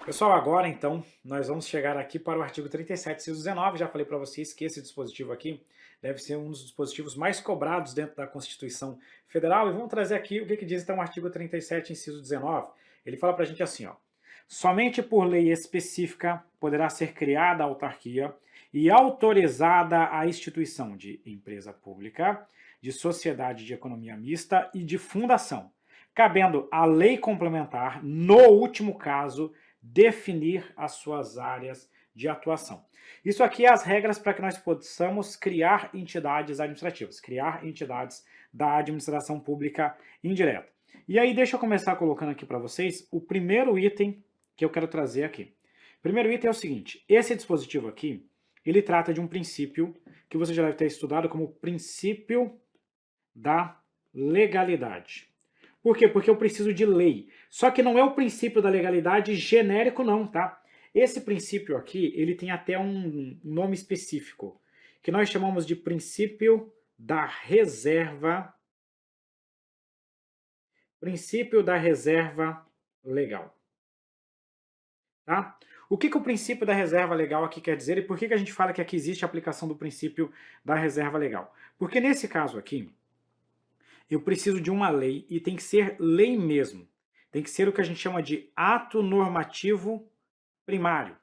Pessoal, agora então nós vamos chegar aqui para o artigo 37, inciso 19. Já falei para vocês que esse dispositivo aqui deve ser um dos dispositivos mais cobrados dentro da Constituição Federal. E vamos trazer aqui o que diz então o artigo 37, inciso 19. Ele fala para a gente assim, ó: somente por lei específica poderá ser criada a autarquia e autorizada a instituição de empresa pública, de sociedade de economia mista e de fundação, cabendo à lei complementar, no último caso, definir as suas áreas de atuação. Isso aqui é as regras para que nós possamos criar entidades administrativas, criar entidades da administração pública indireta. E aí deixa eu começar colocando aqui para vocês o primeiro item que eu quero trazer aqui. O primeiro item é o seguinte: esse dispositivo aqui, ele trata de um princípio que você já deve ter estudado como princípio da legalidade. Por quê? Porque eu preciso de lei. Só que não é o princípio da legalidade genérico não, tá? Esse princípio aqui, ele tem até um nome específico, que nós chamamos de princípio da reserva legal, tá? O que o princípio da reserva legal aqui quer dizer e por que a gente fala que aqui existe a aplicação do princípio da reserva legal? Porque nesse caso aqui, eu preciso de uma lei e tem que ser lei mesmo. Tem que ser o que a gente chama de ato normativo primário.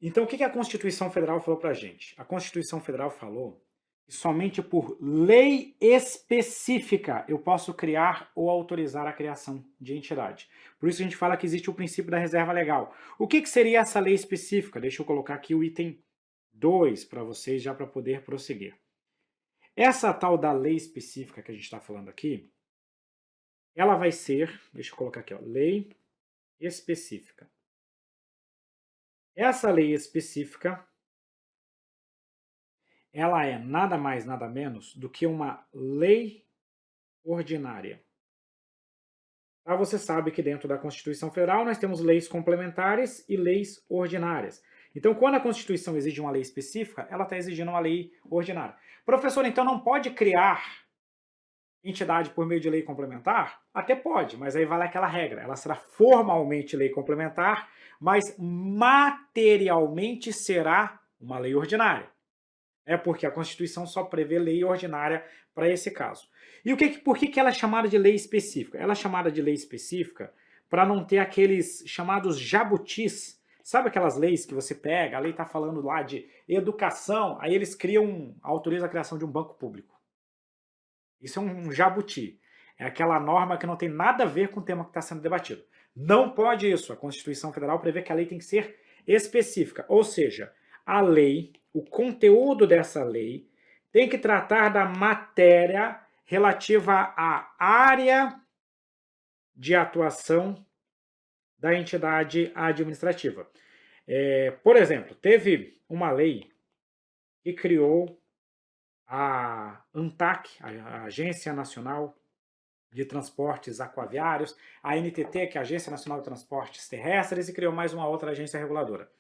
Então, o que a Constituição Federal falou para a gente? A Constituição Federal falou que somente por lei específica eu posso criar ou autorizar a criação de entidade. Por isso a gente fala que existe o princípio da reserva legal. O que seria essa lei específica? Deixa eu colocar aqui o item 2 para vocês, já para poder prosseguir. Essa tal da lei específica que a gente está falando aqui, ela vai ser, deixa eu colocar aqui, ó, lei específica. Essa lei específica, ela é nada mais, nada menos do que uma lei ordinária. Tá? Você sabe que dentro da Constituição Federal nós temos leis complementares e leis ordinárias. Então, quando a Constituição exige uma lei específica, ela está exigindo uma lei ordinária. Professor, então não pode criar entidade por meio de lei complementar? Até pode, mas aí vale aquela regra. Ela será formalmente lei complementar, mas materialmente será uma lei ordinária. É porque a Constituição só prevê lei ordinária para esse caso. E por que ela é chamada de lei específica? Ela é chamada de lei específica para não ter aqueles chamados jabutis. Sabe aquelas leis que você pega, a lei está falando lá de educação, aí eles autorizam a criação de um banco público. Isso é um jabuti. É aquela norma que não tem nada a ver com o tema que está sendo debatido. Não pode isso. A Constituição Federal prevê que a lei tem que ser específica. Ou seja, a lei, o conteúdo dessa lei, tem que tratar da matéria relativa à área de atuação da entidade administrativa. Por exemplo, teve uma lei que criou a ANTAC, a Agência Nacional de Transportes Aquaviários, a NTT, que é a Agência Nacional de Transportes Terrestres, e criou mais uma outra agência reguladora.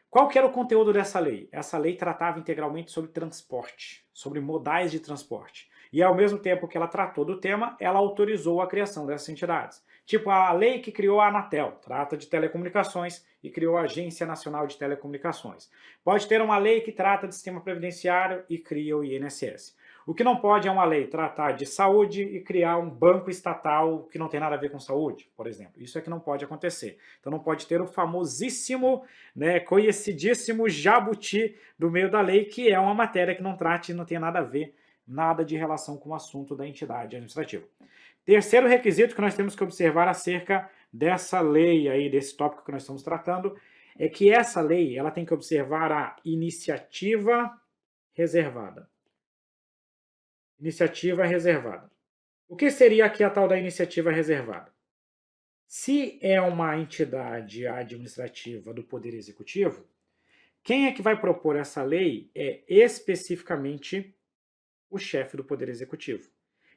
Qual que era o conteúdo dessa lei? Essa lei tratava integralmente sobre transporte, sobre modais de transporte. E ao mesmo tempo que ela tratou do tema, ela autorizou a criação dessas entidades. Tipo a lei que criou a Anatel, trata de telecomunicações e criou a Agência Nacional de Telecomunicações. Pode ter uma lei que trata de sistema previdenciário e cria o INSS. O que não pode é uma lei tratar de saúde e criar um banco estatal que não tem nada a ver com saúde, por exemplo. Isso é que não pode acontecer. Então não pode ter o famosíssimo, conhecidíssimo jabuti do meio da lei, que é uma matéria que não trate e não tem nada a ver, nada de relação com o assunto da entidade administrativa. Terceiro requisito que nós temos que observar acerca dessa lei aí, desse tópico que nós estamos tratando, é que essa lei ela tem que observar a iniciativa reservada. Iniciativa reservada. O que seria aqui a tal da iniciativa reservada? Se é uma entidade administrativa do Poder Executivo, quem é que vai propor essa lei é especificamente o chefe do Poder Executivo.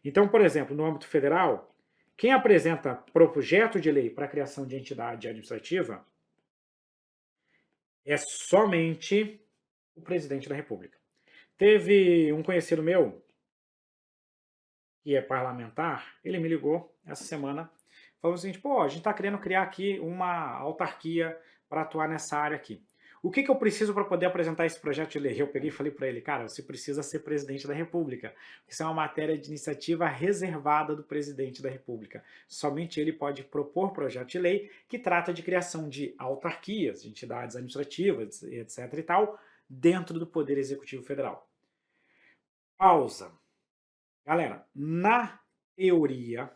Então, por exemplo, no âmbito federal, quem apresenta projeto de lei para a criação de entidade administrativa é somente o presidente da República. Teve um conhecido meu, que é parlamentar, ele me ligou essa semana falando o seguinte, pô, a gente está querendo criar aqui uma autarquia para atuar nessa área aqui. O que eu preciso para poder apresentar esse projeto de lei? Eu peguei e falei para ele, cara, você precisa ser presidente da República. Isso é uma matéria de iniciativa reservada do presidente da República. Somente ele pode propor projeto de lei que trata de criação de autarquias, de entidades administrativas, etc e tal, dentro do Poder Executivo Federal. Pausa. Galera, na teoria,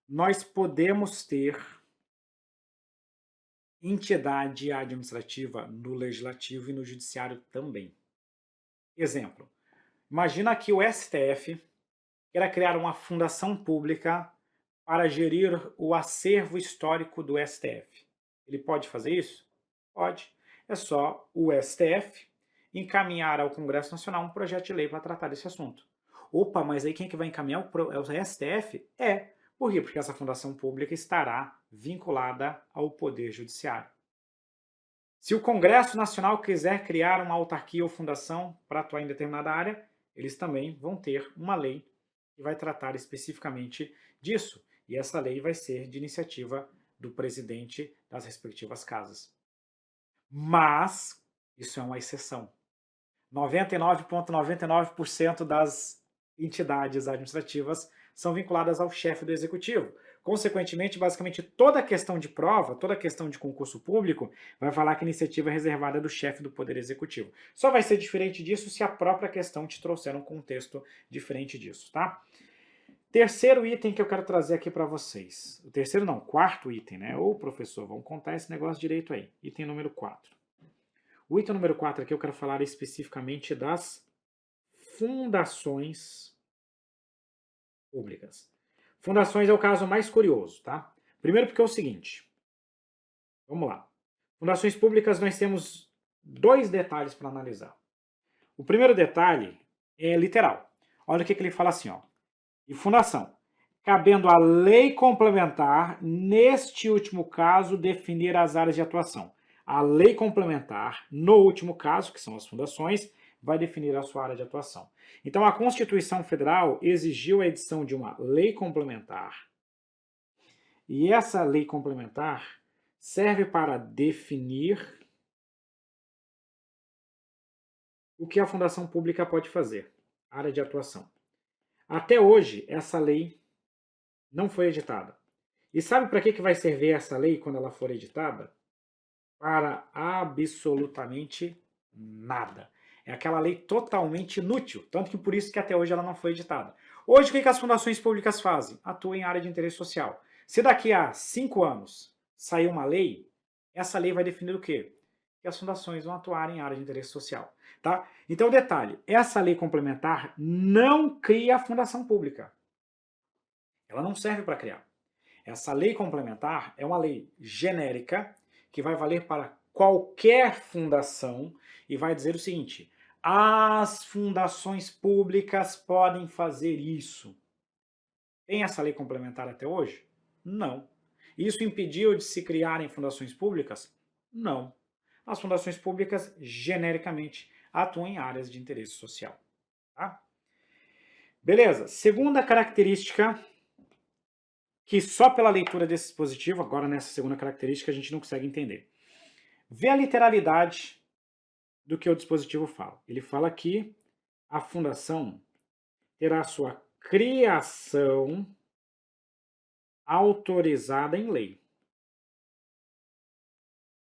nós podemos ter entidade administrativa no legislativo e no judiciário também. Exemplo, imagina que o STF queira criar uma fundação pública para gerir o acervo histórico do STF. Ele pode fazer isso? Pode. É só o STF encaminhar ao Congresso Nacional um projeto de lei para tratar desse assunto. Opa, mas aí quem é que vai encaminhar é o STF? Por quê? Porque essa fundação pública estará vinculada ao Poder Judiciário. Se o Congresso Nacional quiser criar uma autarquia ou fundação para atuar em determinada área, eles também vão ter uma lei que vai tratar especificamente disso. E essa lei vai ser de iniciativa do presidente das respectivas casas. Mas isso é uma exceção. 99,99% das entidades administrativas são vinculadas ao chefe do executivo. Consequentemente, basicamente, toda a questão de prova, toda a questão de concurso público, vai falar que a iniciativa é reservada do chefe do Poder Executivo. Só vai ser diferente disso se a própria questão te trouxer um contexto diferente disso, tá? Terceiro item que eu quero trazer aqui para vocês. O terceiro não, quarto item, né? Ô, professor, vamos contar esse negócio direito aí. Item número 4. O item número 4 aqui eu quero falar especificamente das fundações públicas. Fundações é o caso mais curioso, tá? Primeiro porque é o seguinte, vamos lá. Fundações públicas nós temos dois detalhes para analisar. O primeiro detalhe é literal. Olha o que ele fala assim, ó. E fundação, cabendo à lei complementar, neste último caso, definir as áreas de atuação. A lei complementar, no último caso, que são as fundações, vai definir a sua área de atuação. Então, a Constituição Federal exigiu a edição de uma lei complementar. E essa lei complementar serve para definir o que a fundação pública pode fazer, área de atuação. Até hoje, essa lei não foi editada. E sabe para que vai servir essa lei quando ela for editada? Para absolutamente nada. É aquela lei totalmente inútil, tanto que por isso que até hoje ela não foi editada. Hoje, o que as fundações públicas fazem? Atuam em área de interesse social. Se daqui a 5 anos sair uma lei, essa lei vai definir o quê? Que as fundações vão atuar em área de interesse social. Tá? Então, detalhe, essa lei complementar não cria a fundação pública. Ela não serve para criar. Essa lei complementar é uma lei genérica que vai valer para qualquer fundação e vai dizer o seguinte: as fundações públicas podem fazer isso. Tem essa lei complementar até hoje? Não. Isso impediu de se criarem fundações públicas? Não. As fundações públicas, genericamente, atuam em áreas de interesse social. Tá? Beleza. Segunda característica que só pela leitura desse dispositivo, agora nessa segunda característica, a gente não consegue entender. Vê a literalidade do que o dispositivo fala. Ele fala que a fundação terá a sua criação autorizada em lei.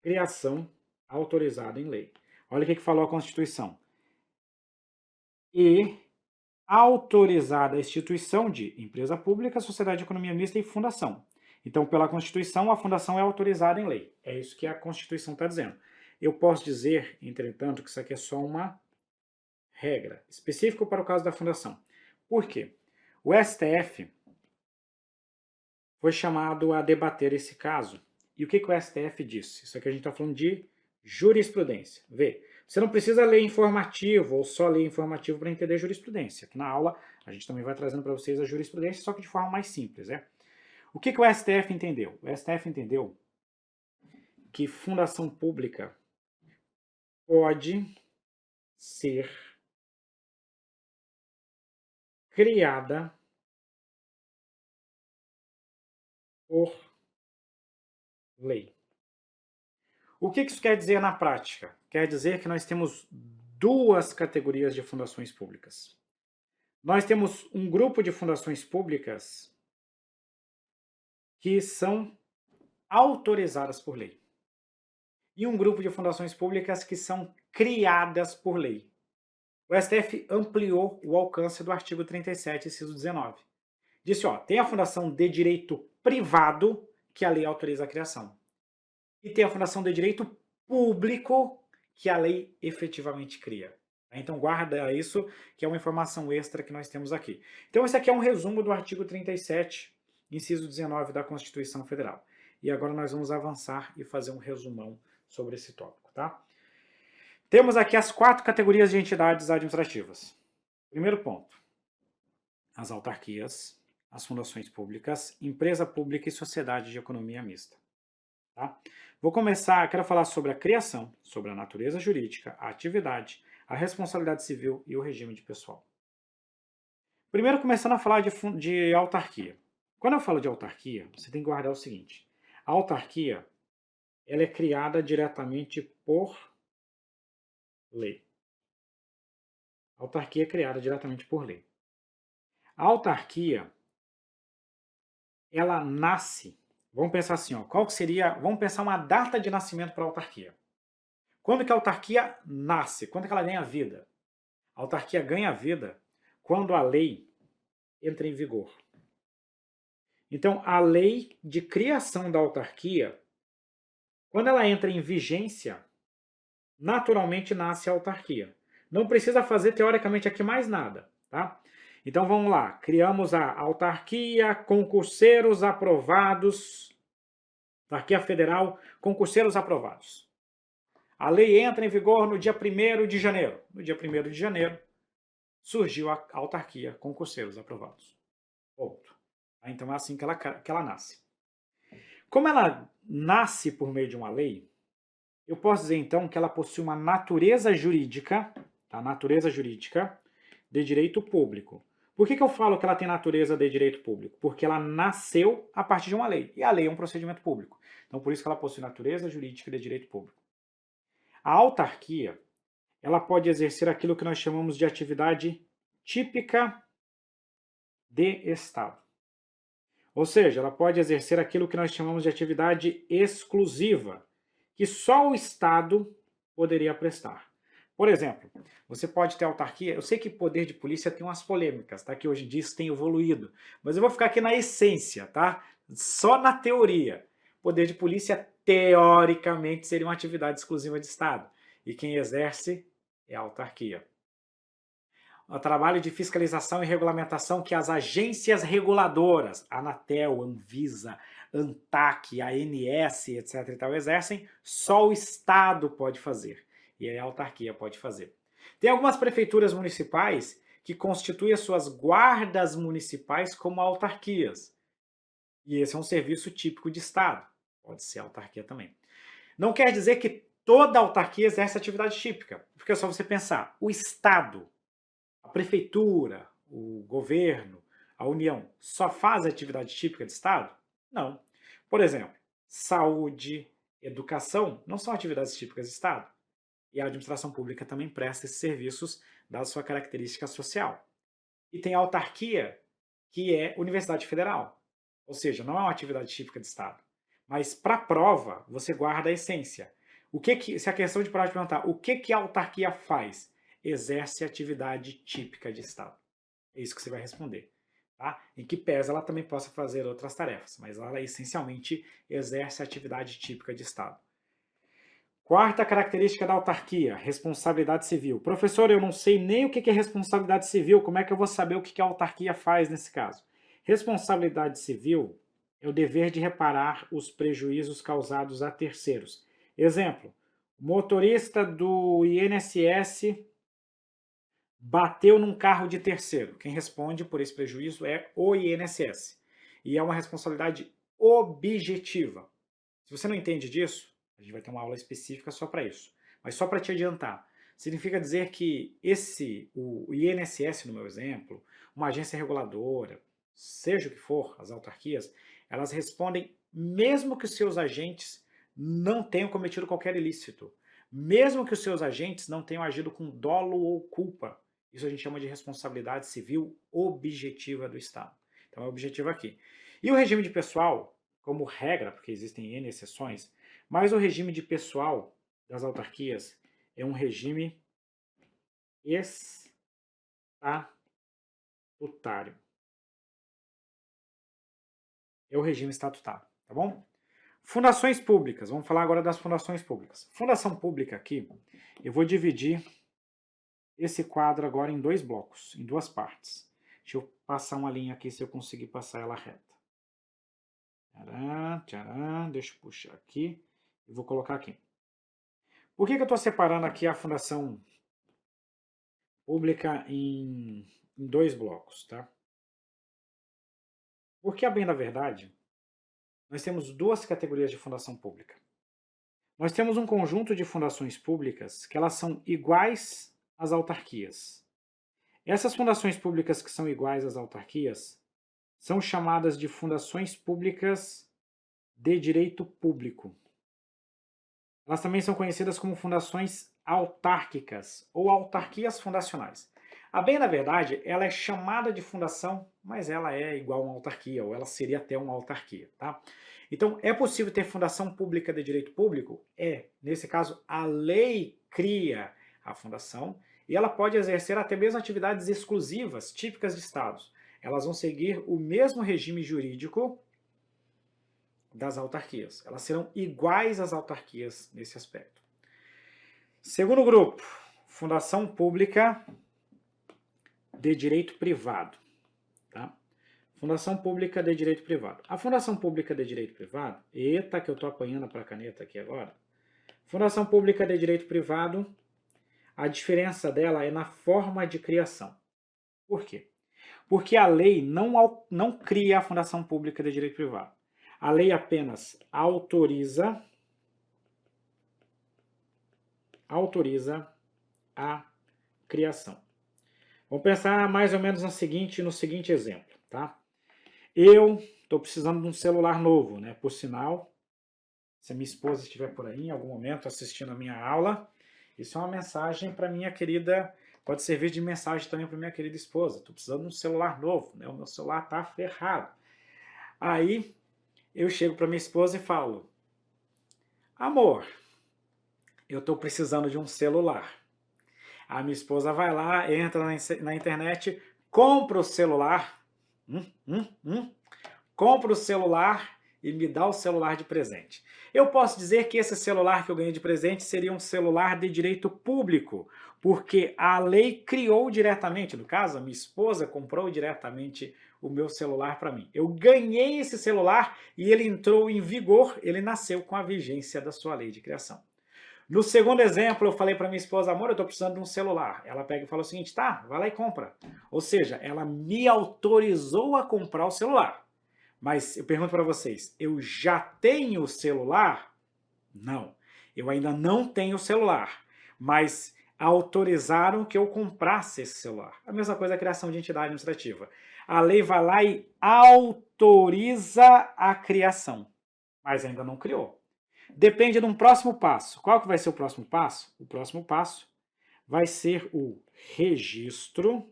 Criação autorizada em lei. Olha o que falou a Constituição. E autorizada a instituição de empresa pública, sociedade de economia mista e fundação. Então, pela Constituição, a fundação é autorizada em lei. É isso que a Constituição está dizendo. Eu posso dizer, entretanto, que isso aqui é só uma regra, específica para o caso da fundação. Por quê? O STF foi chamado a debater esse caso. E o que o STF disse? Isso aqui a gente está falando de jurisprudência. Vê, você não precisa ler informativo ou só ler informativo para entender jurisprudência. Aqui na aula a gente também vai trazendo para vocês a jurisprudência, só que de forma mais simples. O que o STF entendeu? O STF entendeu que fundação pública pode ser criada por lei. O que isso quer dizer na prática? Quer dizer que nós temos duas categorias de fundações públicas. Nós temos um grupo de fundações públicas que são autorizadas por lei. E um grupo de fundações públicas que são criadas por lei. O STF ampliou o alcance do artigo 37, inciso 19. Disse, tem a fundação de direito privado, que a lei autoriza a criação. E tem a fundação de direito público, que a lei efetivamente cria. Então guarda isso, que é uma informação extra que nós temos aqui. Então esse aqui é um resumo do artigo 37, inciso 19 da Constituição Federal. E agora nós vamos avançar e fazer um resumão sobre esse tópico, tá? Temos aqui as 4 categorias de entidades administrativas. Primeiro ponto, as autarquias, as fundações públicas, empresa pública e sociedade de economia mista. Tá? Quero falar sobre a criação, sobre a natureza jurídica, a atividade, a responsabilidade civil e o regime de pessoal. Primeiro, começando a falar de autarquia. Quando eu falo de autarquia, você tem que guardar o seguinte. A autarquia, ela é criada diretamente por lei. A autarquia é criada diretamente por lei. A autarquia, ela nasce, vamos pensar assim, vamos pensar uma data de nascimento para a autarquia. Quando que a autarquia nasce? Quando que ela ganha vida? A autarquia ganha vida quando a lei entra em vigor. Então, a lei de criação da autarquia, quando ela entra em vigência, naturalmente nasce a autarquia. Não precisa fazer, teoricamente, aqui mais nada, tá? Então, vamos lá. Criamos a autarquia, concurseiros aprovados, autarquia federal, concurseiros aprovados. A lei entra em vigor no dia 1º de janeiro. No dia 1º de janeiro, surgiu a autarquia, concurseiros aprovados. Ponto. Então, é assim que ela nasce. Como ela nasce por meio de uma lei, eu posso dizer, então, que ela possui uma natureza jurídica, tá? Natureza jurídica de direito público. Por que eu falo que ela tem natureza de direito público? Porque ela nasceu a partir de uma lei. E a lei é um procedimento público. Então, por isso que ela possui natureza jurídica de direito público. A autarquia, ela pode exercer aquilo que nós chamamos de atividade típica de Estado. Ou seja, ela pode exercer aquilo que nós chamamos de atividade exclusiva, que só o Estado poderia prestar. Por exemplo, você pode ter autarquia, eu sei que poder de polícia tem umas polêmicas, tá? Que hoje em dia isso tem evoluído, mas eu vou ficar aqui na essência, tá? Só na teoria. Poder de polícia, teoricamente, seria uma atividade exclusiva de Estado, e quem exerce é a autarquia. O trabalho de fiscalização e regulamentação que as agências reguladoras, Anatel, Anvisa, ANTAC, ANS, etc. e tal, exercem, só o Estado pode fazer. E aí a autarquia pode fazer. Tem algumas prefeituras municipais que constituem as suas guardas municipais como autarquias. E esse é um serviço típico de Estado. Pode ser autarquia também. Não quer dizer que toda autarquia exerce atividade típica. Porque é só você pensar, o Estado, a prefeitura, o governo, a União, só faz atividade típica de Estado? Não. Por exemplo, saúde, educação não são atividades típicas de Estado. E a administração pública também presta esses serviços, dada sua característica social. E tem a autarquia, que é Universidade Federal. Ou seja, não é uma atividade típica de Estado. Mas para a prova, você guarda a essência. Se a questão de prova te perguntar o que a autarquia faz, exerce atividade típica de Estado. É isso que você vai responder. Tá? Em que pese ela também possa fazer outras tarefas, mas ela essencialmente exerce atividade típica de Estado. Quarta característica da autarquia, responsabilidade civil. Professor, eu não sei nem o que é responsabilidade civil, como é que eu vou saber o que a autarquia faz nesse caso? Responsabilidade civil é o dever de reparar os prejuízos causados a terceiros. Exemplo, o motorista do INSS bateu num carro de terceiro. Quem responde por esse prejuízo é o INSS. E é uma responsabilidade objetiva. Se você não entende disso, a gente vai ter uma aula específica só para isso. Mas só para te adiantar, significa dizer que o INSS, no meu exemplo, uma agência reguladora, seja o que for, as autarquias, Elas respondem mesmo que os seus agentes não tenham cometido qualquer ilícito, mesmo que os seus agentes não tenham agido com dolo ou culpa. Isso a gente chama de responsabilidade civil objetiva do Estado. Então é objetivo aqui. E o regime de pessoal, como regra, porque existem N exceções, mas o regime de pessoal das autarquias é um regime estatutário. É o regime estatutário, tá bom? Fundações públicas, vamos falar agora das fundações públicas. Fundação pública aqui, eu vou dividir esse quadro agora em dois blocos, em duas partes. Deixa eu passar uma linha aqui, se eu conseguir passar ela reta. Tcharam, tcharam, deixa eu puxar aqui e vou colocar aqui. Por que eu estou separando aqui a fundação pública em dois blocos, tá? Porque, a bem da verdade, nós temos duas categorias de fundação pública. Nós temos um conjunto de fundações públicas que elas são iguais às autarquias. Essas fundações públicas que são iguais às autarquias são chamadas de fundações públicas de direito público. Elas também são conhecidas como fundações autárquicas ou autarquias fundacionais. A bem da verdade, ela é chamada de fundação, mas ela é igual a uma autarquia, ou ela seria até uma autarquia, tá? Então, é possível ter fundação pública de direito público? É. Nesse caso, a lei cria a fundação e ela pode exercer até mesmo atividades exclusivas, típicas de estados. Elas vão seguir o mesmo regime jurídico das autarquias. Elas serão iguais às autarquias nesse aspecto. Segundo grupo, fundação pública de direito privado. Tá? Fundação pública de direito privado. A fundação pública de direito privado, eita que eu estou apanhando para a caneta aqui agora. Fundação pública de direito privado, a diferença dela é na forma de criação. Por quê? Porque a lei não cria a fundação pública de direito privado. A lei apenas autoriza a criação. Vamos pensar mais ou menos no seguinte exemplo, tá? Eu estou precisando de um celular novo, né? Por sinal, se a minha esposa estiver por aí em algum momento assistindo a minha aula, isso é uma mensagem para minha querida, pode servir de mensagem também para minha querida esposa. Estou precisando de um celular novo, né? O meu celular está ferrado. Aí eu chego para minha esposa e falo: amor, eu estou precisando de um celular. A minha esposa vai lá, entra na internet, compra o celular, compra o celular e me dá o celular de presente. Eu posso dizer que esse celular que eu ganhei de presente seria um celular de direito público, porque a lei criou diretamente, no caso, a minha esposa comprou diretamente o meu celular para mim. Eu ganhei esse celular e ele entrou em vigor, ele nasceu com a vigência da sua lei de criação. No segundo exemplo, eu falei para minha esposa: amor, eu estou precisando de um celular. Ela pega e fala o seguinte: tá, vai lá e compra. Ou seja, ela me autorizou a comprar o celular. Mas eu pergunto para vocês, eu já tenho o celular? Não, eu ainda não tenho o celular, mas autorizaram que eu comprasse esse celular. A mesma coisa a criação de entidade administrativa. A lei vai lá e autoriza a criação, mas ainda não criou. Depende de um próximo passo. Qual que vai ser o próximo passo? O próximo passo vai ser o registro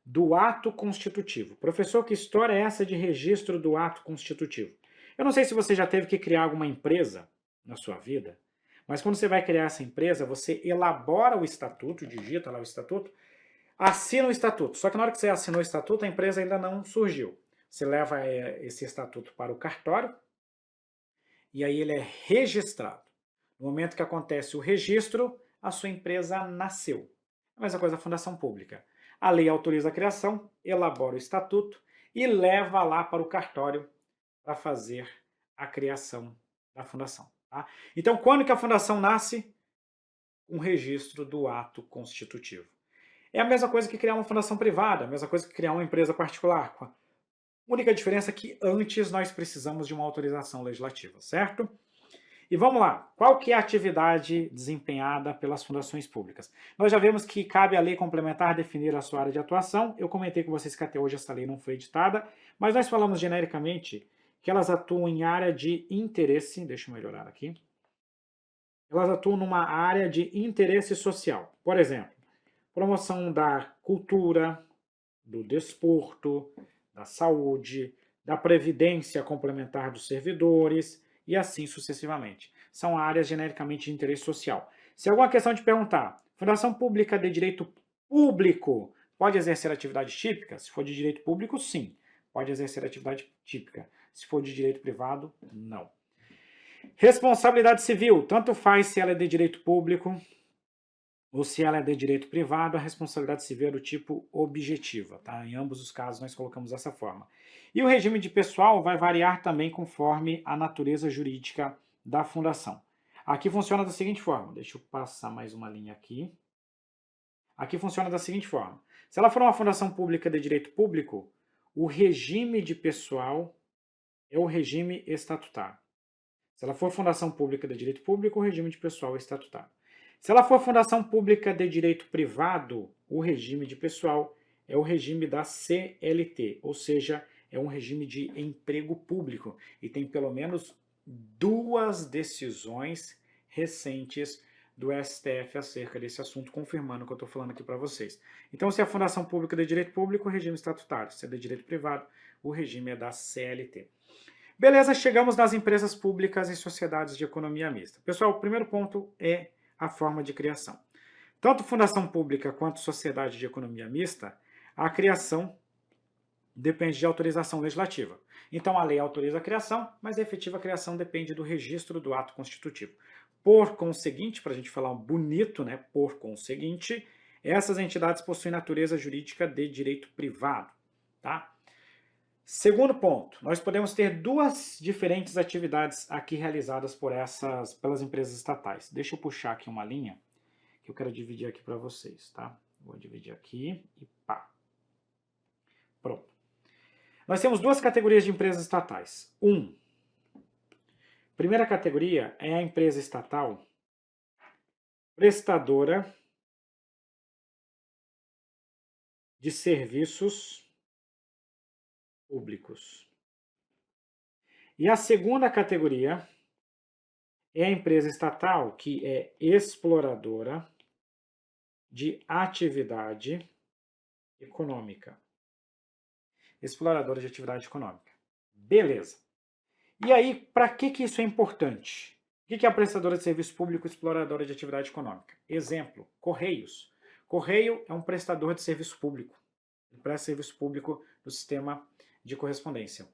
do ato constitutivo. Professor, que história é essa de registro do ato constitutivo? Eu não sei se você já teve que criar alguma empresa na sua vida, mas quando você vai criar essa empresa, você elabora o estatuto, digita lá o estatuto, assina o estatuto. Só que na hora que você assinou o estatuto, a empresa ainda não surgiu. Você leva esse estatuto para o cartório e aí ele é registrado. No momento que acontece o registro, a sua empresa nasceu. A mesma coisa a fundação pública. A lei autoriza a criação, elabora o estatuto e leva lá para o cartório para fazer a criação da fundação. Tá? Então, quando que a fundação nasce? Um registro do ato constitutivo. É a mesma coisa que criar uma fundação privada, a mesma coisa que criar uma empresa particular. A única diferença é que antes nós precisamos de uma autorização legislativa, certo? E vamos lá, qual que é a atividade desempenhada pelas fundações públicas? Nós já vimos que cabe à lei complementar definir a sua área de atuação. Eu comentei com vocês que até hoje essa lei não foi editada, mas nós falamos genericamente que elas atuam em área de interesse, deixa eu melhorar aqui, elas atuam numa área de interesse social. Por exemplo, promoção da cultura, do desporto, da saúde, da previdência complementar dos servidores e assim sucessivamente. São áreas genericamente de interesse social. Se alguma questão te perguntar, fundação pública de direito público pode exercer atividade típica? Se for de direito público, sim, pode exercer atividade típica. Se for de direito privado, não. Responsabilidade civil, tanto faz se ela é de direito público ou se ela é de direito privado, a responsabilidade civil é do tipo objetiva, tá? Em ambos os casos nós colocamos dessa forma. E o regime de pessoal vai variar também conforme a natureza jurídica da fundação. Aqui funciona da seguinte forma, deixa eu passar mais uma linha aqui. Aqui funciona da seguinte forma, se ela for uma fundação pública de direito público, o regime de pessoal é o regime estatutário. Se ela for fundação pública de direito público, o regime de pessoal é estatutário. Se ela for fundação pública de direito privado, o regime de pessoal é o regime da CLT, ou seja, é um regime de emprego público e tem pelo menos 2 decisões recentes do STF acerca desse assunto, confirmando o que eu estou falando aqui para vocês. Então, se é a fundação pública de direito público, o regime estatutário. Se é de direito privado, o regime é da CLT. Beleza, chegamos nas empresas públicas e sociedades de economia mista. Pessoal, o primeiro ponto é a forma de criação. Tanto fundação pública quanto sociedade de economia mista, a criação depende de autorização legislativa. Então, a lei autoriza a criação, mas a efetiva criação depende do registro do ato constitutivo. Por conseguinte, para a gente falar bonito, né? Por conseguinte, essas entidades possuem natureza jurídica de direito privado, tá? Segundo ponto, nós podemos ter 2 diferentes atividades aqui realizadas pelas empresas estatais. Deixa eu puxar aqui uma linha que eu quero dividir aqui para vocês, tá? Vou dividir aqui e pá. Pronto. Nós temos 2 categorias de empresas estatais. Primeira categoria é a empresa estatal prestadora de serviços públicos. E a segunda categoria é a empresa estatal que é exploradora de atividade econômica. Exploradora de atividade econômica. Beleza. E aí, para que isso é importante? O que é a prestadora de serviço público exploradora de atividade econômica? Exemplo, Correios. Correio é um prestador de serviço público. Ele presta serviço público no sistema de correspondência.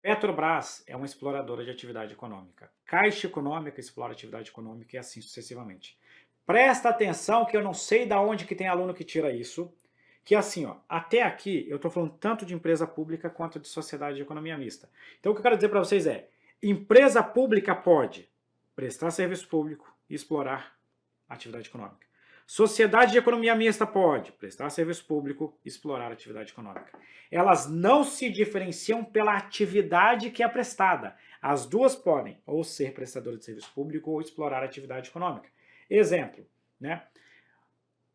Petrobras é uma exploradora de atividade econômica. Caixa Econômica explora atividade econômica e assim sucessivamente. Presta atenção que eu não sei de onde que tem aluno que tira isso, que assim, ó, até aqui eu estou falando tanto de empresa pública quanto de sociedade de economia mista. Então o que eu quero dizer para vocês é, empresa pública pode prestar serviço público e explorar atividade econômica. Sociedade de economia mista pode prestar serviço público e explorar atividade econômica. Elas não se diferenciam pela atividade que é prestada. As duas podem ou ser prestadora de serviço público ou explorar atividade econômica. Exemplo, né?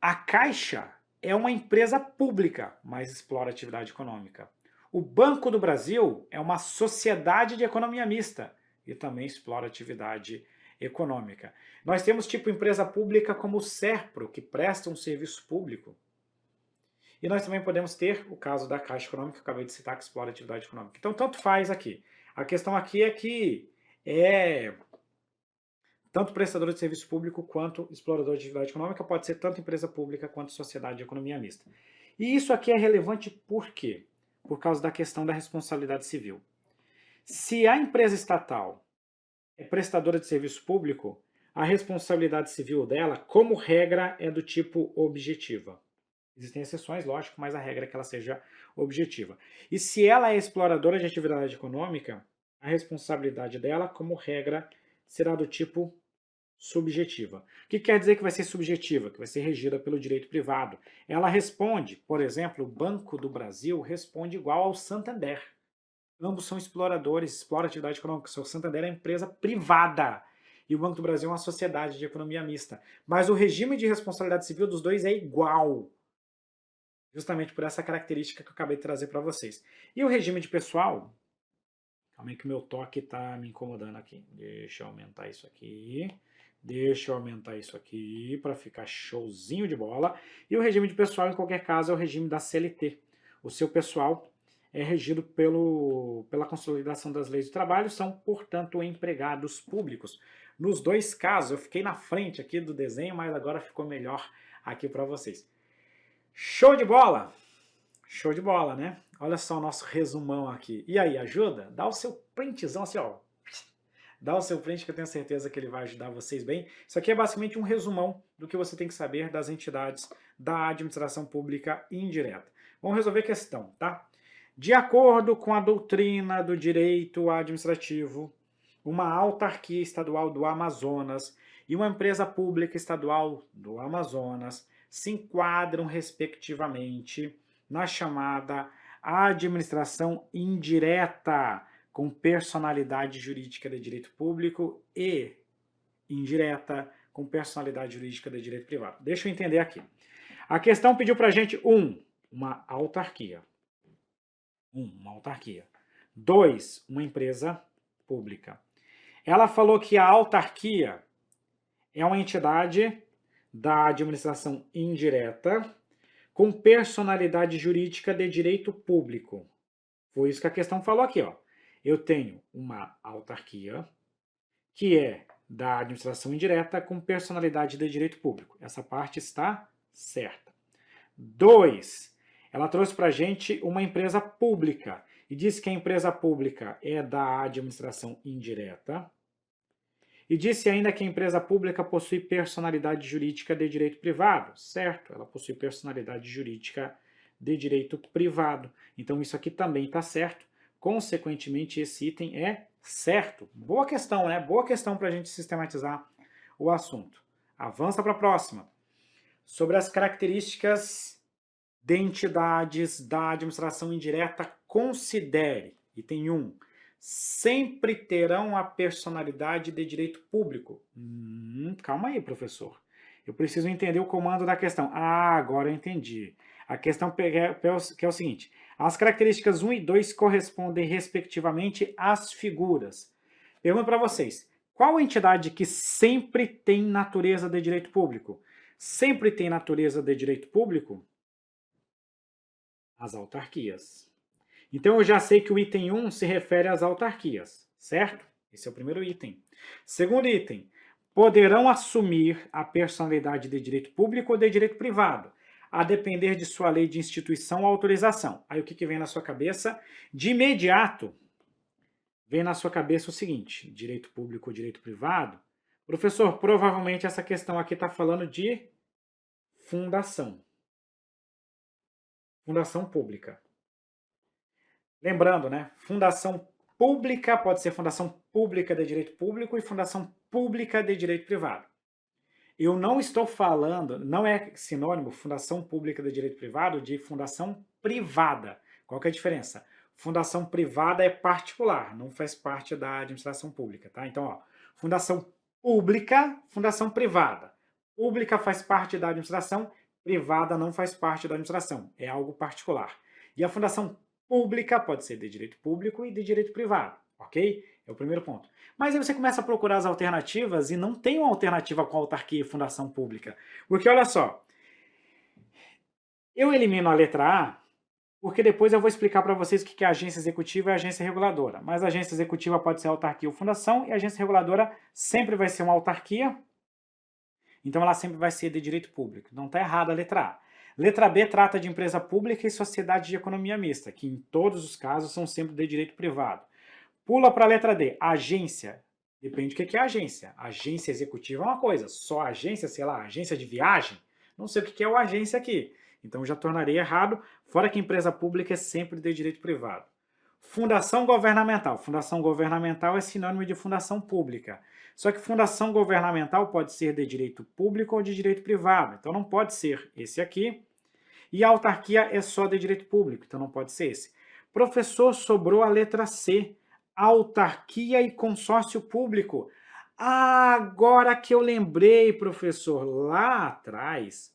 A Caixa é uma empresa pública, mas explora atividade econômica. O Banco do Brasil é uma sociedade de economia mista e também explora atividade econômica. Nós temos tipo empresa pública como o Serpro, que presta um serviço público. E nós também podemos ter o caso da Caixa Econômica, que eu acabei de citar, que explora atividade econômica. Então, tanto faz aqui. A questão aqui é que tanto prestador de serviço público quanto explorador de atividade econômica pode ser tanto empresa pública quanto sociedade de economia mista. E isso aqui é relevante por quê? Por causa da questão da responsabilidade civil. Se a empresa estatal é prestadora de serviço público, a responsabilidade civil dela, como regra, é do tipo objetiva. Existem exceções, lógico, mas a regra é que ela seja objetiva. E se ela é exploradora de atividade econômica, a responsabilidade dela, como regra, será do tipo subjetiva. O que quer dizer que vai ser subjetiva? Que vai ser regida pelo direito privado. Ela responde, por exemplo, o Banco do Brasil responde igual ao Santander. Ambos são exploradores, exploram atividade econômica. O Santander é uma empresa privada e o Banco do Brasil é uma sociedade de economia mista. Mas o regime de responsabilidade civil dos dois é igual, justamente por essa característica que eu acabei de trazer para vocês. E o regime de pessoal, calma aí que o meu toque está me incomodando aqui. Deixa eu aumentar isso aqui. Deixa eu aumentar isso aqui para ficar showzinho de bola. E o regime de pessoal, em qualquer caso, é o regime da CLT. O seu pessoal é regido pela consolidação das leis do trabalho, são, portanto, empregados públicos. Nos dois casos, eu fiquei na frente aqui do desenho, mas agora ficou melhor aqui para vocês. Show de bola? Show de bola, né? Olha só o nosso resumão aqui. E aí, ajuda? Dá o seu printzão assim, ó. Dá o seu print que eu tenho certeza que ele vai ajudar vocês bem. Isso aqui é basicamente um resumão do que você tem que saber das entidades da administração pública indireta. Vamos resolver a questão, tá? De acordo com a doutrina do direito administrativo, uma autarquia estadual do Amazonas e uma empresa pública estadual do Amazonas se enquadram, respectivamente, na chamada administração indireta, com personalidade jurídica de direito público e indireta, com personalidade jurídica de direito privado. Deixa eu entender aqui. A questão pediu para a gente, uma autarquia. Uma autarquia. 2, uma empresa pública. Ela falou que a autarquia é uma entidade da administração indireta com personalidade jurídica de direito público. Foi isso que a questão falou aqui, ó. Eu tenho uma autarquia que é da administração indireta com personalidade de direito público. Essa parte está certa. 2, ela trouxe para a gente uma empresa pública e disse que a empresa pública é da administração indireta e disse ainda que a empresa pública possui personalidade jurídica de direito privado. Certo, ela possui personalidade jurídica de direito privado. Então isso aqui também está certo. Consequentemente, esse item é certo. Boa questão, né? Boa questão para a gente sistematizar o assunto. Avança para a próxima. Sobre as características de entidades da administração indireta, considere. Item 1. Sempre terão a personalidade de direito público. Calma aí, professor. Eu preciso entender o comando da questão. Agora eu entendi. A questão que é o seguinte. As características 1 e 2 correspondem, respectivamente, às figuras. Pergunto para vocês. Qual entidade que sempre tem natureza de direito público? Sempre tem natureza de direito público? As autarquias. Então eu já sei que o item 1 se refere às autarquias, certo? Esse é o primeiro item. Segundo item. Poderão assumir a personalidade de direito público ou de direito privado, a depender de sua lei de instituição ou autorização. Aí o que vem na sua cabeça? De imediato, vem na sua cabeça o seguinte, direito público ou direito privado? Professor, provavelmente essa questão aqui está falando de fundação. Fundação pública. Lembrando, né? Fundação pública pode ser fundação pública de direito público e fundação pública de direito privado. Eu não estou falando, não é sinônimo fundação pública de direito privado de fundação privada. Qual que é a diferença? Fundação privada é particular, não faz parte da administração pública, tá? Então, ó, fundação pública, fundação privada. Pública faz parte da administração, privada não faz parte da administração, é algo particular. E a fundação pública pode ser de direito público e de direito privado, ok? É o primeiro ponto. Mas aí você começa a procurar as alternativas e não tem uma alternativa com autarquia e fundação pública. Porque olha só, eu elimino a letra A porque depois eu vou explicar para vocês o que é agência executiva e agência reguladora. Mas a agência executiva pode ser autarquia ou fundação e a agência reguladora sempre vai ser uma autarquia, então ela sempre vai ser de direito público. Não está errada a letra A. Letra B trata de empresa pública e sociedade de economia mista, que em todos os casos são sempre de direito privado. Pula para a letra D, agência. Depende do que é agência. Agência executiva é uma coisa, só agência, sei lá, agência de viagem. Não sei o que é o agência aqui. Então já tornaria errado, fora que empresa pública é sempre de direito privado. Fundação governamental. Fundação governamental é sinônimo de fundação pública. Só que fundação governamental pode ser de direito público ou de direito privado. Então não pode ser esse aqui. E a autarquia é só de direito público, então não pode ser esse. Professor, sobrou a letra C, autarquia e consórcio público. Ah, agora que eu lembrei, professor, lá atrás,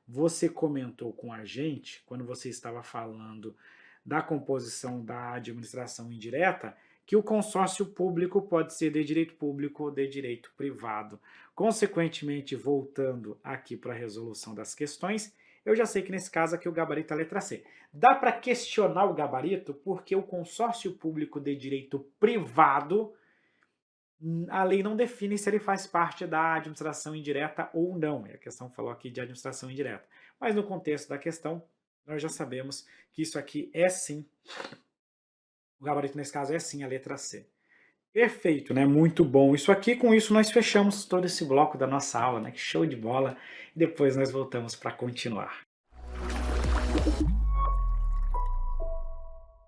você comentou com a gente, quando você estava falando da composição da administração indireta, que o consórcio público pode ser de direito público ou de direito privado. Consequentemente, voltando aqui para a resolução das questões, eu já sei que nesse caso aqui o gabarito é a letra C. Dá para questionar o gabarito porque o consórcio público de direito privado, a lei não define se ele faz parte da administração indireta ou não. A questão falou aqui de administração indireta. Mas no contexto da questão, nós já sabemos que isso aqui é sim, o gabarito nesse caso é sim a letra C. Perfeito, né? Muito bom. Isso aqui, com isso, nós fechamos todo esse bloco da nossa aula, né? Que show de bola. E depois nós voltamos para continuar.